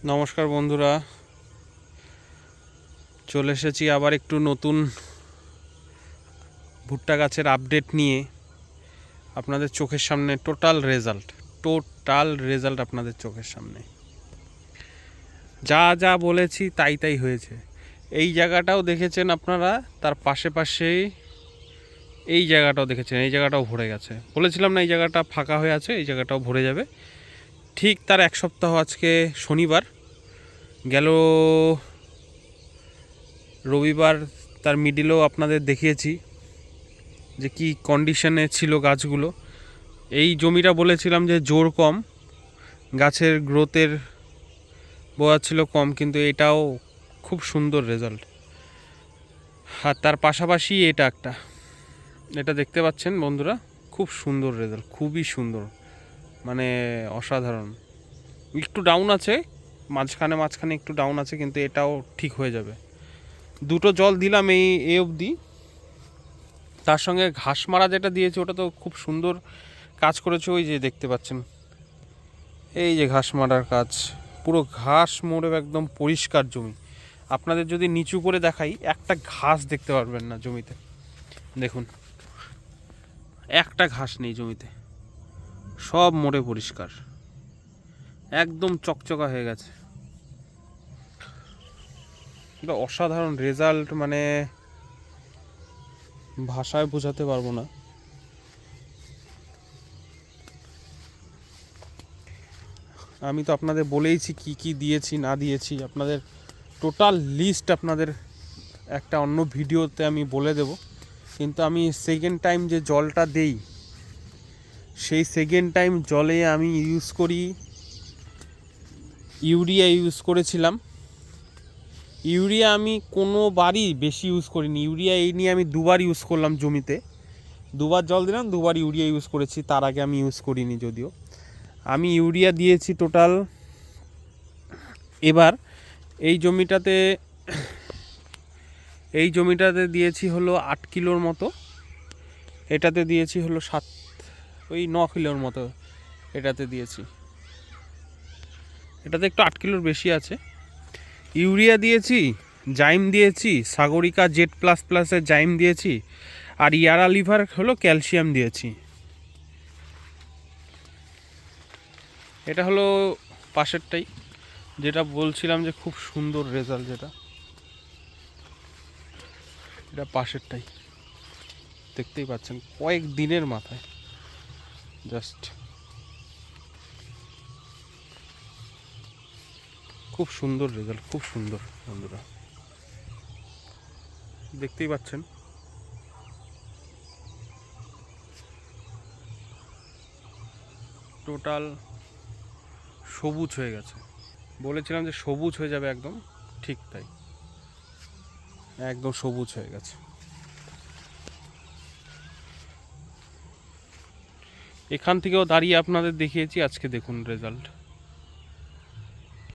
নমস্কার বন্ধুরা, চলে এসেছি আবার একটু নতুন ভুট্টা গাছের আপডেট নিয়ে। আপনাদের চোখের সামনে টোটাল রেজাল্ট আপনাদের চোখের সামনে। যা যা বলেছি তাই তাই হয়েছে। এই জায়গাটাও দেখেছেন আপনারা, তার পাশেই এই জায়গাটাও দেখেছেন, এই জায়গাটাও ভরে গেছে। বলেছিলাম না এই জায়গাটা ফাঁকা হয়ে আছে, এই জায়গাটাও ভরে যাবে। ঠিক তার এক সপ্তাহ, আজকে শনিবার, গেল রবিবার তার মিডিলেও আপনাদের দেখিয়েছি যে কি কন্ডিশনে ছিল গাছগুলো। এই জমিটা বলেছিলাম যে জোর কম, গাছের গ্রোথের বোয়া ছিল কম, কিন্তু এটাও খুব সুন্দর রেজাল্ট। আর তার পাশাপাশি এটা দেখতে পাচ্ছেন বন্ধুরা, খুব সুন্দর রেজাল্ট, খুবই সুন্দর, মানে অসাধারণ। একটু ডাউন আছে, মাঝখানে একটু ডাউন আছে, কিন্তু এটাও ঠিক হয়ে যাবে। দুটো জল দিলাম এই অবধি। তার সঙ্গে ঘাস মারা যেটা দিয়েছে ওটা তো খুব সুন্দর কাজ করেছে। ওই যে দেখতে পাচ্ছেন, এই যে ঘাস মারার কাজ, পুরো ঘাস মরে একদম পরিষ্কার জমি। আপনাদের যদি নিচু করে দেখাই, একটা ঘাস দেখতে পারবেন না জমিতে। দেখুন, একটা ঘাস নেই জমিতে, সব মরে পরিষ্কার, একদম চকচকা হয়ে গেছে। এটা অসাধারণ রেজাল্ট, মানে ভাষায় বোঝাতে পারবো না। আমি তো আপনাদের বলেইছি কি কি দিয়েছি না দিয়েছি, আপনাদের টোটাল লিস্ট আপনাদের একটা অন্য ভিডিওতে আমি বলে দেব। কিন্তু আমি সেকেন্ড টাইম যে জলটা দেই, সেই সেকেন্ড টাইম জলে আমি ইউজ করি ইউরিয়া। ইউজ করেছিলাম ইউরিয়া, আমি কোনোবারই বেশি ইউজ করিনি ইউরিয়া। এই নিয়ে আমি দুবার ইউজ করলাম জমিতে, দুবার জল দিলাম, দুবার ইউরিয়া ইউজ করেছি। তার আগে আমি ইউজ করিনি যদিও। আমি ইউরিয়া দিয়েছি টোটাল, এবার এই জমিটাতে দিয়েছি হলো 8 কিলোর মতো, এটাতে দিয়েছি হলো 9 কিলোর মতো এটাতে দিয়েছি। এটাতে একটু 8 কিলোর বেশি আছে। ইউরিয়া দিয়েছি, জাইম দিয়েছি, সাগরিকা জেড প্লাস প্লাসের জাইম দিয়েছি, আর ইয়ারা লিভার হলো ক্যালসিয়াম দিয়েছি। এটা হলো পাশেরটাই, যেটা বলছিলাম যে খুব সুন্দর রেজাল্ট, এটা পাশেরটাই দেখতেই পাচ্ছেন, কয়েক দিনের মাথায় জাস্ট। খুব সুন্দর রেজাল্ট, খুব সুন্দর বন্ধুরা, দেখতেই পাচ্ছেন। টোটাল সবুজ হয়ে গেছে। বলেছিলাম যে সবুজ হয়ে যাবে, একদম ঠিক তাই, একদম সবুজ হয়ে গেছে। এখান থেকেও দাঁড়িয়ে আপনাদের দেখিয়েছি, আজকে দেখুন রেজাল্ট।